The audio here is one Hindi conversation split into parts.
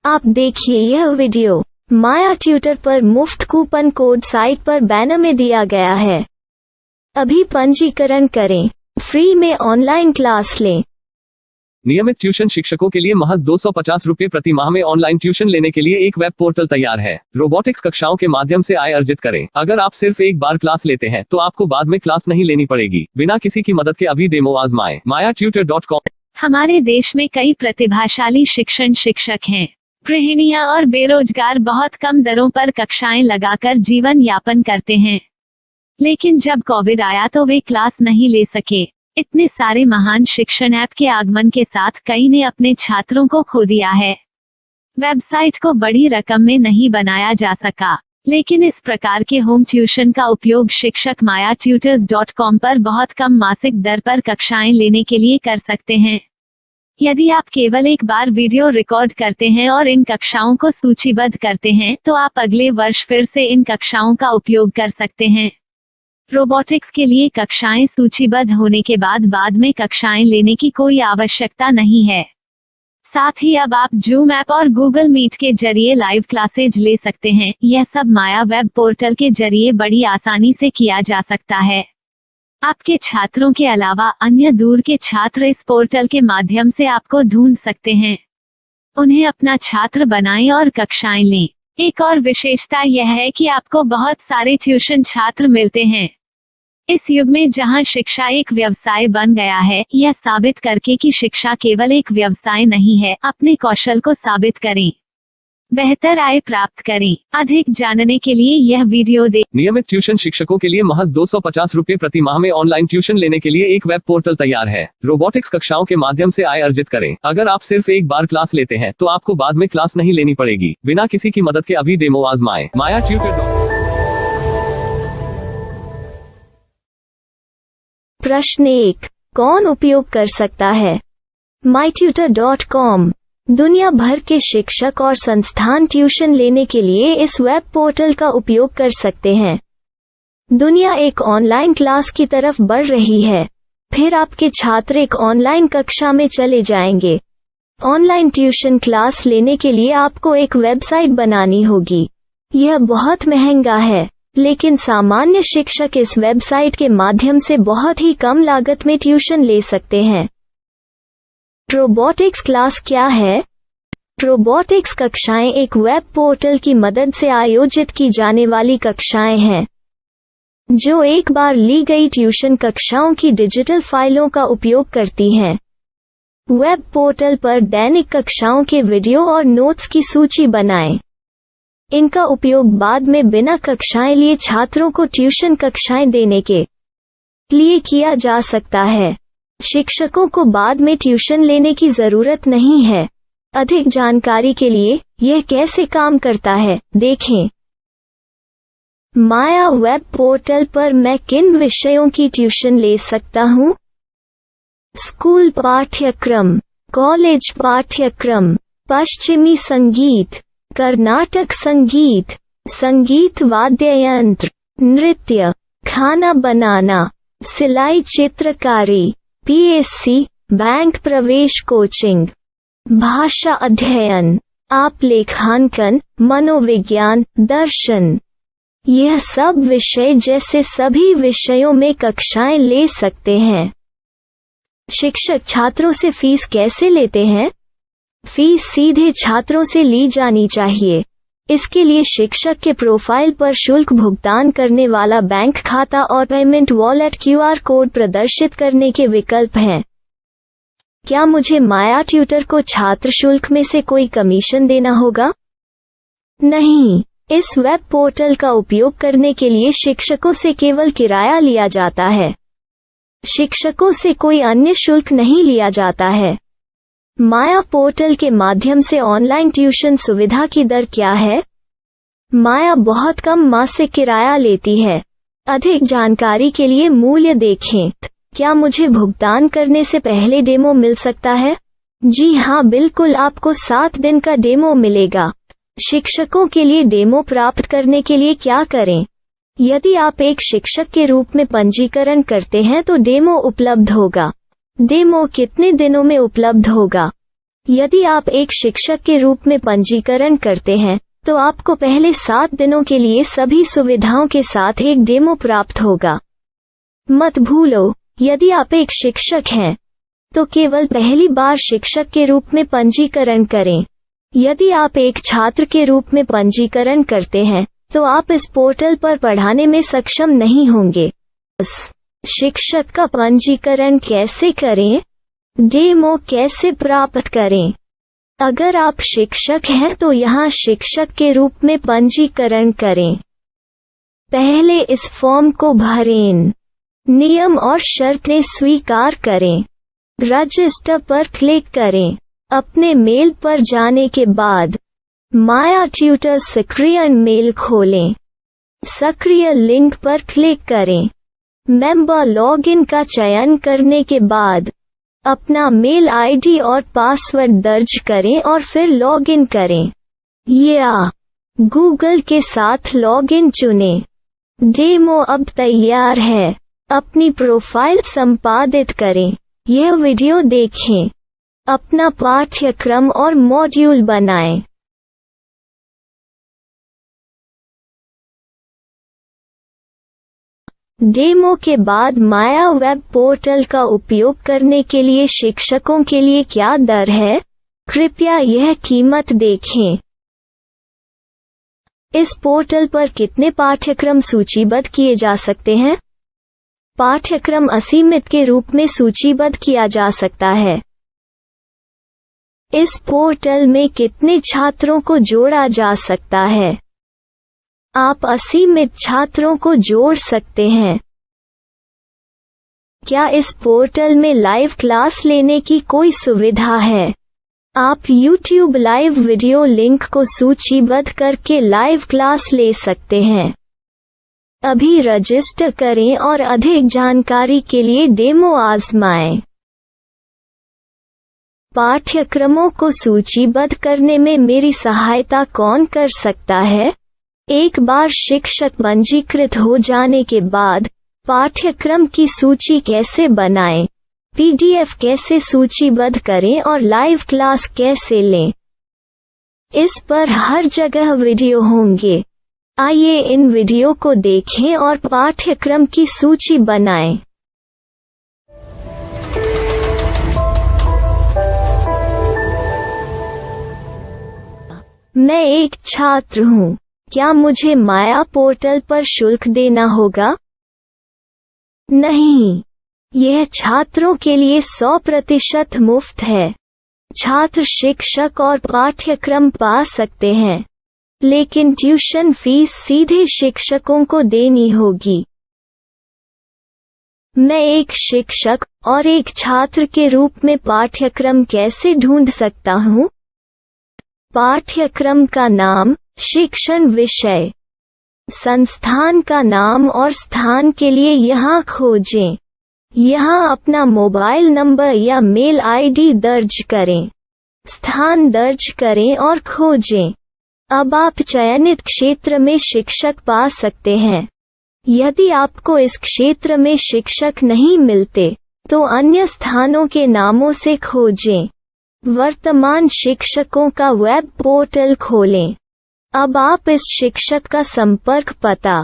आप देखिए यह वीडियो माया ट्यूटर पर मुफ्त कूपन कोड साइट पर बैनर में दिया गया है। अभी पंजीकरण करें, फ्री में ऑनलाइन क्लास लें। नियमित ट्यूशन शिक्षकों के लिए महज 250 रुपये प्रति माह में ऑनलाइन ट्यूशन लेने के लिए एक वेब पोर्टल तैयार है। रोबोटिक्स कक्षाओं के माध्यम से आय अर्जित करें। अगर आप सिर्फ एक बार क्लास लेते हैं तो आपको बाद में क्लास नहीं लेनी पड़ेगी। बिना किसी की मदद के अभी डेमो आजमाएं। mayaTutor.com। हमारे देश में कई प्रतिभाशाली शिक्षक हैं। गृहिणियां और बेरोजगार बहुत कम दरों पर कक्षाएं लगाकर जीवन यापन करते हैं, लेकिन जब कोविड आया तो वे क्लास नहीं ले सके। इतने सारे महान शिक्षण ऐप के आगमन के साथ कई ने अपने छात्रों को खो दिया है। वेबसाइट को बड़ी रकम में नहीं बनाया जा सका, लेकिन इस प्रकार के होम ट्यूशन का उपयोग शिक्षक mayaTutors.com पर बहुत कम मासिक दर पर कक्षाएं लेने के लिए कर सकते हैं। यदि आप केवल एक बार वीडियो रिकॉर्ड करते हैं और इन कक्षाओं को सूचीबद्ध करते हैं तो आप अगले वर्ष फिर से इन कक्षाओं का उपयोग कर सकते हैं। रोबोटिक्स के लिए कक्षाएं सूचीबद्ध होने के बाद में कक्षाएं लेने की कोई आवश्यकता नहीं है। साथ ही अब आप जूम ऐप और गूगल मीट के जरिए लाइव क्लासेज ले सकते हैं। यह सब माया वेब पोर्टल के जरिए बड़ी आसानी से किया जा सकता है। आपके छात्रों के अलावा अन्य दूर के छात्र इस पोर्टल के माध्यम से आपको ढूंढ सकते हैं। उन्हें अपना छात्र बनाएं और कक्षाएं लें। एक और विशेषता यह है कि आपको बहुत सारे ट्यूशन छात्र मिलते हैं। इस युग में जहां शिक्षा एक व्यवसाय बन गया है, यह साबित करके कि शिक्षा केवल एक व्यवसाय नहीं है, अपने कौशल को साबित करें, बेहतर आय प्राप्त करें। अधिक जानने के लिए यह वीडियो देखें। नियमित ट्यूशन शिक्षकों के लिए महज 250 रुपये प्रति माह में ऑनलाइन ट्यूशन लेने के लिए एक वेब पोर्टल तैयार है। रोबोटिक्स कक्षाओं के माध्यम से आय अर्जित करें। अगर आप सिर्फ एक बार क्लास लेते हैं तो आपको बाद में क्लास नहीं लेनी पड़ेगी। बिना किसी की मदद के अभी डेमो आजमाएं। mayaTutor। प्रश्न 1, कौन उपयोग कर सकता है? myTutor.com। दुनिया भर के शिक्षक और संस्थान ट्यूशन लेने के लिए इस वेब पोर्टल का उपयोग कर सकते हैं। दुनिया एक ऑनलाइन क्लास की तरफ बढ़ रही है। फिर आपके छात्र एक ऑनलाइन कक्षा में चले जाएंगे। ऑनलाइन ट्यूशन क्लास लेने के लिए आपको एक वेबसाइट बनानी होगी। यह बहुत महंगा है, लेकिन सामान्य शिक्षक इस वेबसाइट के माध्यम से बहुत ही कम लागत में ट्यूशन ले सकते हैं। रोबोटिक्स क्लास क्या है? रोबोटिक्स कक्षाएं एक वेब पोर्टल की मदद से आयोजित की जाने वाली कक्षाएं हैं, जो एक बार ली गई ट्यूशन कक्षाओं की डिजिटल फाइलों का उपयोग करती हैं। वेब पोर्टल पर दैनिक कक्षाओं के वीडियो और नोट्स की सूची बनाएं। इनका उपयोग बाद में बिना कक्षाएं लिए छात्रों को ट्यूशन कक्षाएं देने के लिए किया जा सकता है। शिक्षकों को बाद में ट्यूशन लेने की जरूरत नहीं है। अधिक जानकारी के लिए यह कैसे काम करता है, देखें। माया वेब पोर्टल पर मैं किन विषयों की ट्यूशन ले सकता हूँ? स्कूल पाठ्यक्रम, कॉलेज पाठ्यक्रम, पश्चिमी संगीत, कर्नाटक संगीत, संगीत वाद्य यंत्र, नृत्य, खाना बनाना, सिलाई चित्रकारी, PSC, बैंक प्रवेश कोचिंग, भाषा अध्ययन, आप लेखांकन, मनोविज्ञान, दर्शन। यह सब विषय जैसे सभी विषयों में कक्षाएं ले सकते हैं। शिक्षक छात्रों से फीस कैसे लेते हैं? फीस सीधे छात्रों से ली जानी चाहिए। इसके लिए शिक्षक के प्रोफाइल पर शुल्क भुगतान करने वाला बैंक खाता और पेमेंट वॉलेट QR कोड प्रदर्शित करने के विकल्प हैं। क्या मुझे माया ट्यूटर को छात्र शुल्क में से कोई कमीशन देना होगा? नहीं, इस वेब पोर्टल का उपयोग करने के लिए शिक्षकों से केवल किराया लिया जाता है। शिक्षकों से कोई अन्य शुल्क नहीं लिया जाता है। माया पोर्टल के माध्यम से ऑनलाइन ट्यूशन सुविधा की दर क्या है? माया बहुत कम मासिक किराया लेती है। अधिक जानकारी के लिए मूल्य देखें। क्या मुझे भुगतान करने से पहले डेमो मिल सकता है? जी हाँ, बिल्कुल, आपको 7 दिन का डेमो मिलेगा। शिक्षकों के लिए डेमो प्राप्त करने के लिए क्या करें? यदि आप एक शिक्षक के रूप में पंजीकरण करते हैं तो डेमो उपलब्ध होगा। डेमो कितने दिनों में उपलब्ध होगा? यदि आप एक शिक्षक के रूप में पंजीकरण करते हैं तो आपको पहले 7 दिनों के लिए सभी सुविधाओं के साथ एक डेमो प्राप्त होगा। मत भूलो, यदि आप एक शिक्षक हैं तो केवल पहली बार शिक्षक के रूप में पंजीकरण करें। यदि आप एक छात्र के रूप में पंजीकरण करते हैं तो आप इस पोर्टल पर पढ़ाने में सक्षम नहीं होंगे। शिक्षक का पंजीकरण कैसे करें? डेमो कैसे प्राप्त करें? अगर आप शिक्षक हैं तो यहाँ शिक्षक के रूप में पंजीकरण करें। पहले इस फॉर्म को भरें। नियम और शर्तें स्वीकार करें। रजिस्टर पर क्लिक करें। अपने मेल पर जाने के बाद माया ट्यूटर सक्रिय मेल खोलें। सक्रिय लिंक पर क्लिक करें। मेंबर लॉगिन का चयन करने के बाद अपना मेल आईडी और पासवर्ड दर्ज करें और फिर लॉगिन करें या गूगल के साथ लॉगिन चुनें। डेमो अब तैयार है। अपनी प्रोफाइल संपादित करें। यह वीडियो देखें। अपना पाठ्यक्रम और मॉड्यूल बनाएं। डेमो के बाद माया वेब पोर्टल का उपयोग करने के लिए शिक्षकों के लिए क्या दर है? कृपया यह कीमत देखें। इस पोर्टल पर कितने पाठ्यक्रम सूचीबद्ध किए जा सकते हैं? पाठ्यक्रम असीमित के रूप में सूचीबद्ध किया जा सकता है। इस पोर्टल में कितने छात्रों को जोड़ा जा सकता है? आप असीमित छात्रों को जोड़ सकते हैं। क्या इस पोर्टल में लाइव क्लास लेने की कोई सुविधा है? आप YouTube लाइव वीडियो लिंक को सूचीबद्ध करके लाइव क्लास ले सकते हैं। अभी रजिस्टर करें और अधिक जानकारी के लिए डेमो आजमाएं। पाठ्यक्रमों को सूचीबद्ध करने में मेरी सहायता कौन कर सकता है? एक बार शिक्षक पंजीकृत हो जाने के बाद पाठ्यक्रम की सूची कैसे बनाएं, PDF कैसे सूचीबद्ध करें और लाइव क्लास कैसे लें, इस पर हर जगह वीडियो होंगे। आइए इन वीडियो को देखें और पाठ्यक्रम की सूची बनाएं। मैं एक छात्र हूँ। क्या मुझे माया पोर्टल पर शुल्क देना होगा? नहीं, यह छात्रों के लिए 100% मुफ्त है। छात्र शिक्षक और पाठ्यक्रम पा सकते हैं, लेकिन ट्यूशन फीस सीधे शिक्षकों को देनी होगी। मैं एक शिक्षक और एक छात्र के रूप में पाठ्यक्रम कैसे ढूंढ सकता हूँ? पाठ्यक्रम का नाम, शिक्षण विषय, संस्थान का नाम और स्थान के लिए यहाँ खोजें। यहाँ अपना मोबाइल नंबर या मेल आईडी दर्ज करें। स्थान दर्ज करें और खोजें। अब आप चयनित क्षेत्र में शिक्षक पा सकते हैं। यदि आपको इस क्षेत्र में शिक्षक नहीं मिलते तो अन्य स्थानों के नामों से खोजें। वर्तमान शिक्षकों का वेब पोर्टल खोलें। अब आप इस शिक्षक का संपर्क पता,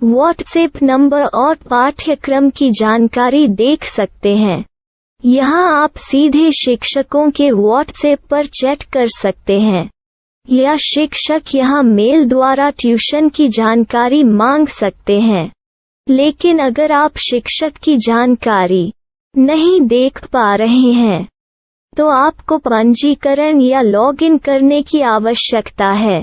व्हाट्सएप नंबर और पाठ्यक्रम की जानकारी देख सकते हैं। यहाँ आप सीधे शिक्षकों के व्हाट्सएप पर चैट कर सकते हैं या शिक्षक यहाँ मेल द्वारा ट्यूशन की जानकारी मांग सकते हैं। लेकिन अगर आप शिक्षक की जानकारी नहीं देख पा रहे हैं तो आपको पंजीकरण या लॉगिन करने की आवश्यकता है।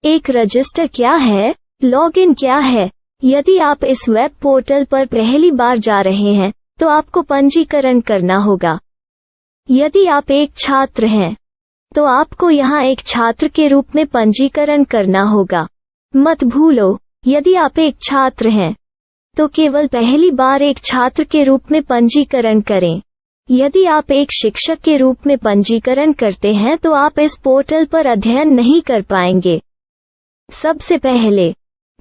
एक रजिस्टर क्या है? लॉगिन क्या है? यदि आप इस वेब पोर्टल पर पहली बार जा रहे हैं तो आपको पंजीकरण करना होगा। यदि आप एक छात्र हैं तो आपको यहाँ एक छात्र के रूप में पंजीकरण करना होगा। मत भूलो, यदि आप एक छात्र हैं तो केवल पहली बार एक छात्र के रूप में पंजीकरण करें। यदि आप एक शिक्षक के रूप में पंजीकरण करते हैं तो आप इस पोर्टल पर अध्ययन नहीं कर पाएंगे। सबसे पहले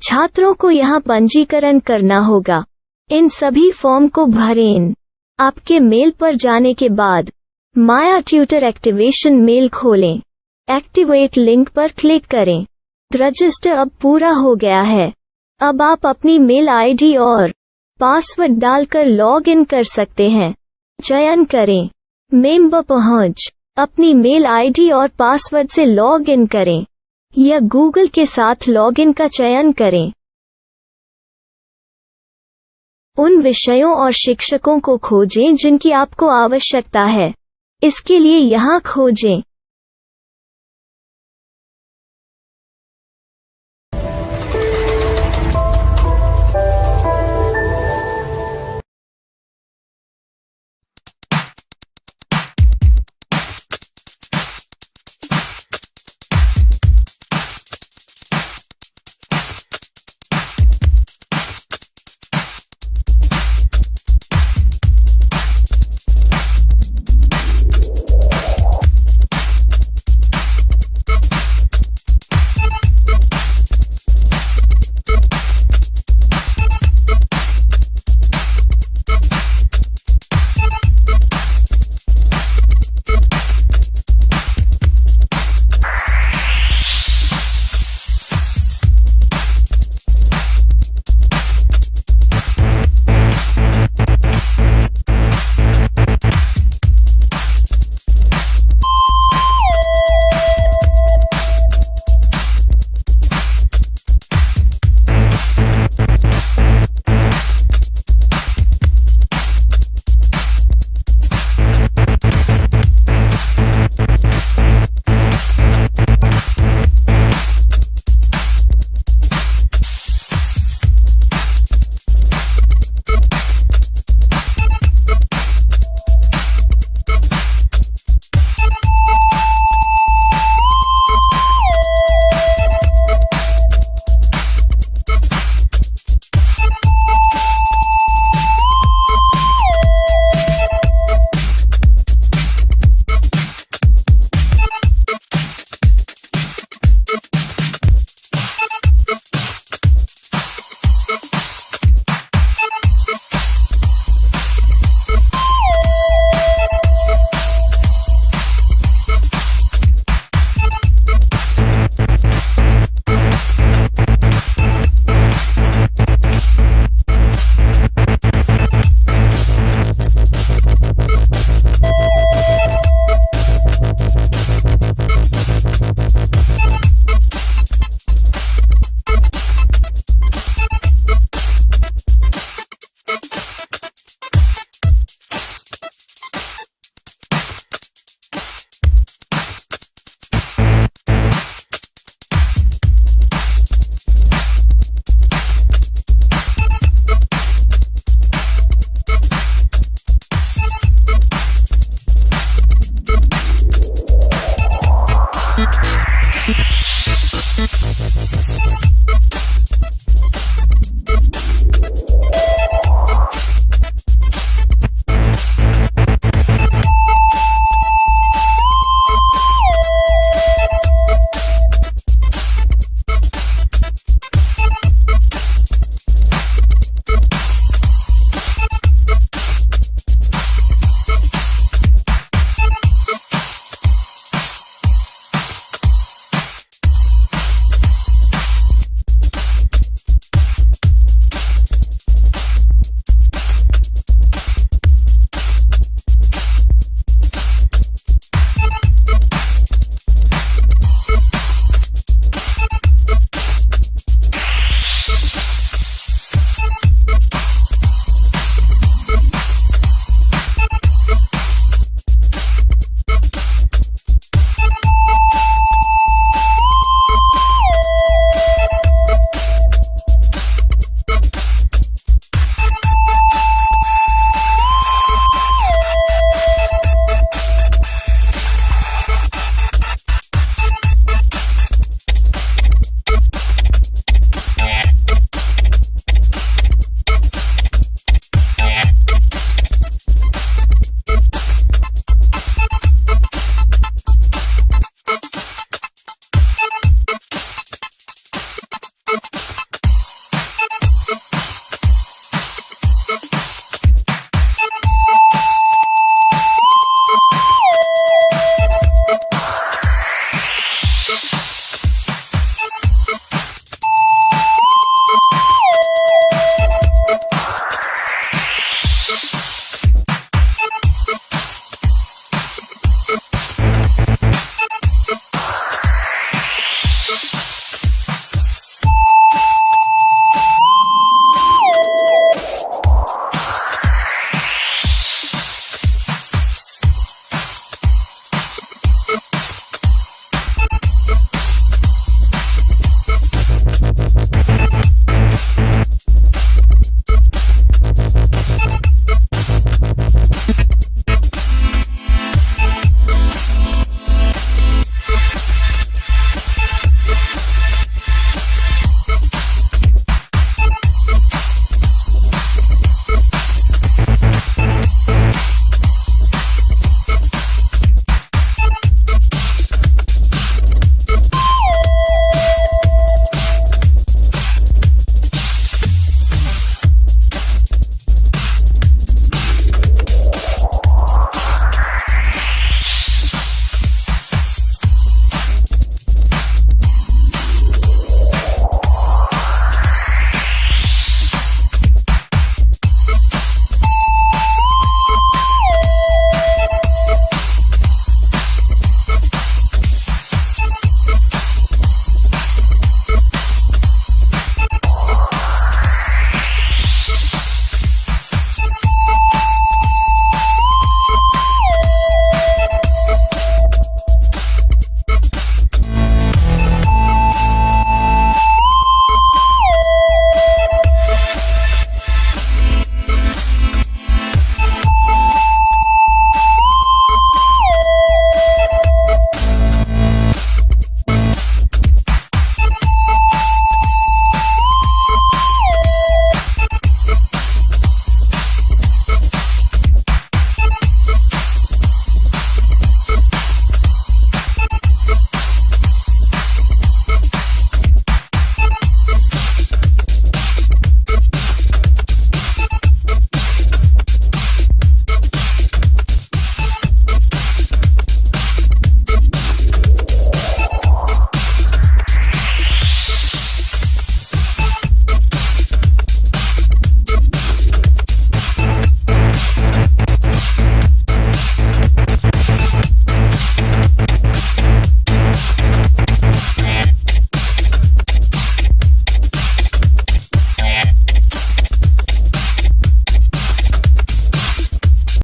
छात्रों को यहाँ पंजीकरण करना होगा। इन सभी फॉर्म को भरें। आपके मेल पर जाने के बाद माया ट्यूटर एक्टिवेशन मेल खोलें। एक्टिवेट लिंक पर क्लिक करें। रजिस्टर अब पूरा हो गया है। अब आप अपनी मेल आईडी और पासवर्ड डालकर लॉग इन कर सकते हैं। चयन करें मेंबर पहुंच। अपनी मेल आईडी और पासवर्ड से लॉग इन करें या गूगल के साथ लॉगिन का चयन करें। उन विषयों और शिक्षकों को खोजें जिनकी आपको आवश्यकता है। इसके लिए यहाँ खोजें।